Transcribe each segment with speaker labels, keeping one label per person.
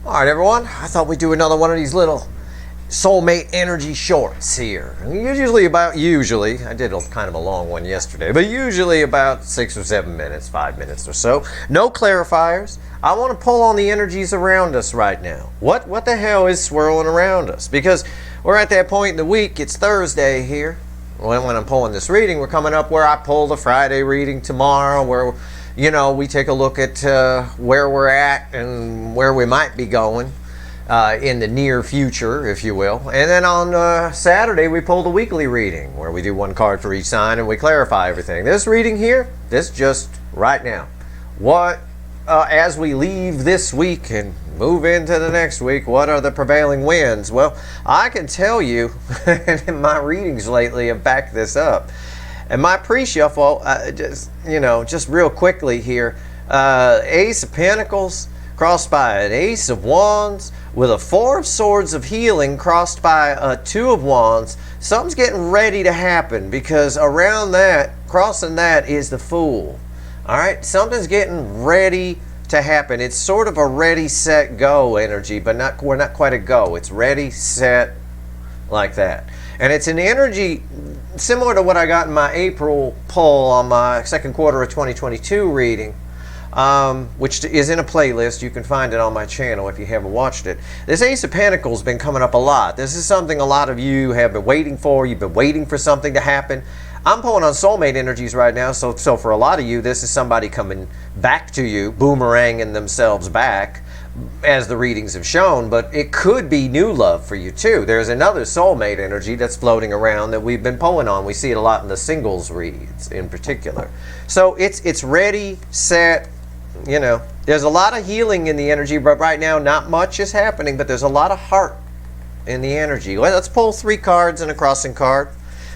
Speaker 1: Alright everyone, I thought we'd do another one of these little Soulmate Energy shorts here. Usually, I did kind of a long one yesterday, but usually about 6 or 7 minutes, 5 minutes or so. No clarifiers. I want to pull on the energies around us right now. What the hell is swirling around us? Because we're at that point in the week, it's Thursday here. When I'm pulling this reading, we're coming up where I pull the Friday reading tomorrow, where we take a look at where we're at and where we might be going in the near future, if you will. And then on Saturday, we pull the weekly reading, where we do one card for each sign and we clarify everything. This reading here, this just right now. As we leave this week and move into the next week, what are the prevailing winds? Well, I can tell you, and my readings lately have backed this up. And my pre-shuffle, just real quickly here, Ace of Pentacles crossed by an Ace of Wands with a Four of Swords of Healing crossed by a Two of Wands. Something's getting ready to happen because around that, crossing that is the Fool. All right, something's getting ready to happen. It's sort of a ready, set, go energy, but we're not quite a go. It's ready, set, like that. And it's an energy similar to what I got in my April poll on my second quarter of 2022 reading, which is in a playlist. You can find it on my channel if you haven't watched it. This Ace of Pentacles has been coming up a lot. This is something a lot of you have been waiting for. You've been waiting for something to happen. I'm pulling on soulmate energies right now, so for a lot of you, this is somebody coming back to you, boomeranging themselves back, as the readings have shown, but it could be new love for you too. There's another soulmate energy that's floating around that we've been pulling on. We see it a lot in the singles reads in particular. So it's ready, set, there's a lot of healing in the energy, but right now not much is happening, but there's a lot of heart in the energy. Let's pull 3 cards and a crossing card.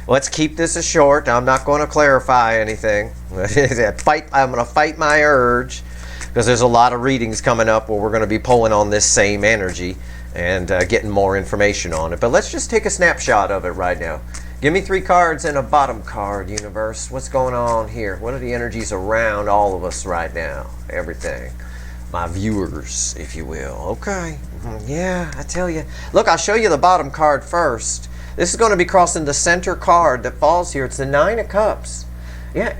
Speaker 1: Let's keep this a short. I'm not going to clarify anything. I'm going to fight my urge, because there's a lot of readings coming up where we're going to be pulling on this same energy and getting more information on it. But let's just take a snapshot of it right now. Give me 3 cards and a bottom card, universe. What's going on here? What are the energies around all of us right now? Everything. My viewers, if you will. Okay. Yeah, I tell you. Look, I'll show you the bottom card first. This is going to be crossing the center card that falls here. It's the 9 of Cups. Yeah,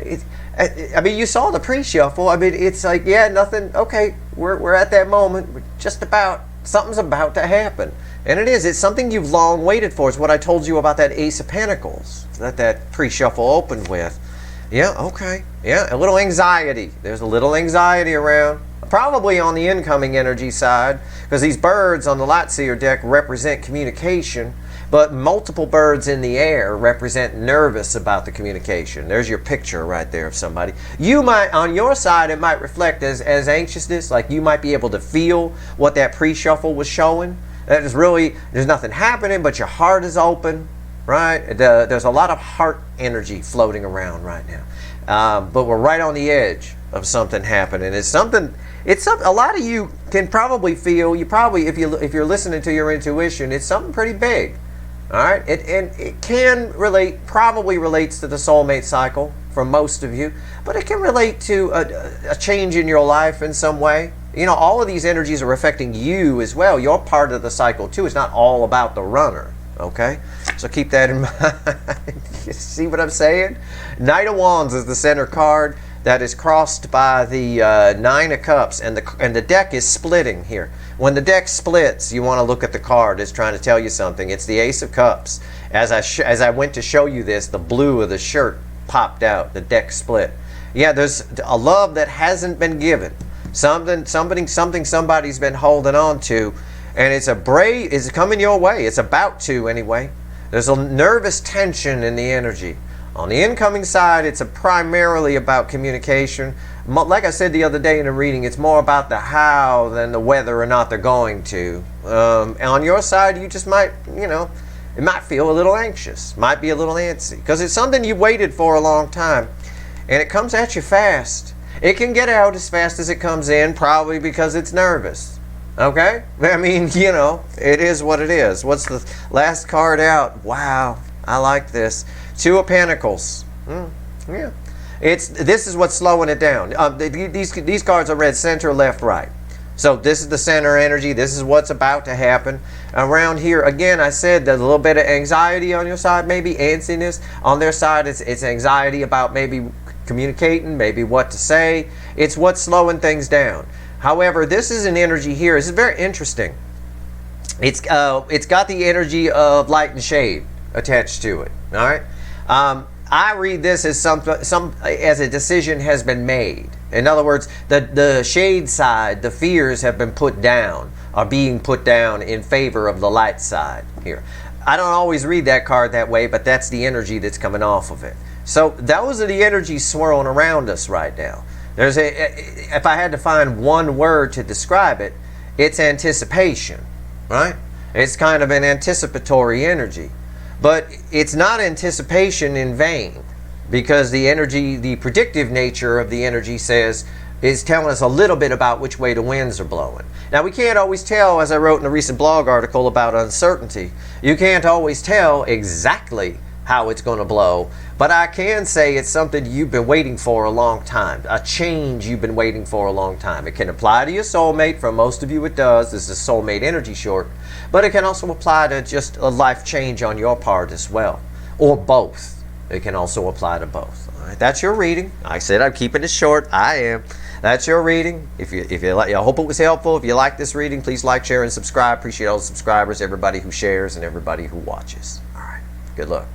Speaker 1: I mean, you saw the pre-shuffle. I mean, it's like, yeah, nothing. Okay, we're at that moment. We're just about, something's about to happen. And it is. It's something you've long waited for. It's what I told you about that Ace of Pentacles that pre-shuffle opened with. Yeah, okay. Yeah, a little anxiety. There's a little anxiety around. Probably on the incoming energy side, because these birds on the Light Seer deck represent communication. But multiple birds in the air represent nervous about the communication. There's your picture right there of somebody. You might, on your side, it might reflect as anxiousness, like you might be able to feel what that pre-shuffle was showing. That is really, there's nothing happening, but your heart is open, right? There's a lot of heart energy floating around right now. But we're right on the edge of something happening. A lot of you can probably feel, if you're listening to your intuition, it's something pretty big. All right, and it can relate, probably relates to the soulmate cycle for most of you, but it can relate to a change in your life in some way. All of these energies are affecting you as well. You're part of the cycle too. It's not all about the runner, okay? So keep that in mind. You see what I'm saying? Knight of Wands is the center card that is crossed by the 9 of Cups, and the deck is splitting here. When the deck splits, you want to look at the card. It's trying to tell you something. It's the Ace of Cups. As I went to show you this, the blue of the shirt popped out. The deck split. Yeah, there's a love that hasn't been given. Something somebody's been holding on to, and it's coming your way. It's about to anyway. There's a nervous tension in the energy. On the incoming side, it's primarily about communication. Like I said the other day in a reading, it's more about the how than the whether or not they're going to. And on your side, you just might, it might feel a little anxious, might be a little antsy, because it's something you waited for a long time, and it comes at you fast. It can get out as fast as it comes in, probably because it's nervous. Okay? I mean, it is what it is. What's the last card out? Wow, I like this. 2 of Pentacles. Yeah. This is what's slowing it down. These cards are read center, left, right. So this is the center energy. This is what's about to happen. Around here, again, I said there's a little bit of anxiety on your side, maybe antsiness. On their side, it's anxiety about maybe communicating, maybe what to say. It's what's slowing things down. However, this is an energy here. This is very interesting. It's got the energy of light and shade attached to it. All right. I read this as as a decision has been made. In other words, the shade side, the fears have been put down, are being put down in favor of the light side here. I don't always read that card that way, but that's the energy that's coming off of it. So those are the energies swirling around us right now. If I had to find one word to describe it, it's anticipation, right? It's kind of an anticipatory energy. But it's not anticipation in vain, because the energy, the predictive nature of the energy is telling us a little bit about which way the winds are blowing. Now, we can't always tell, as I wrote in a recent blog article about uncertainty, you can't always tell exactly how it's going to blow, but I can say it's something you've been waiting for a long time, a change you've been waiting for a long time. It can apply to your soulmate. For most of you it does. This is Soulmate Energy short, but it can also apply to just a life change on your part as well, or both. It can also apply to both. All right, that's your reading. I said I'm keeping it short. I am. That's your reading. If you like, I hope it was helpful. If you like this reading, please like, share, and subscribe. Appreciate all the subscribers, everybody who shares, and everybody who watches. All right. Good luck.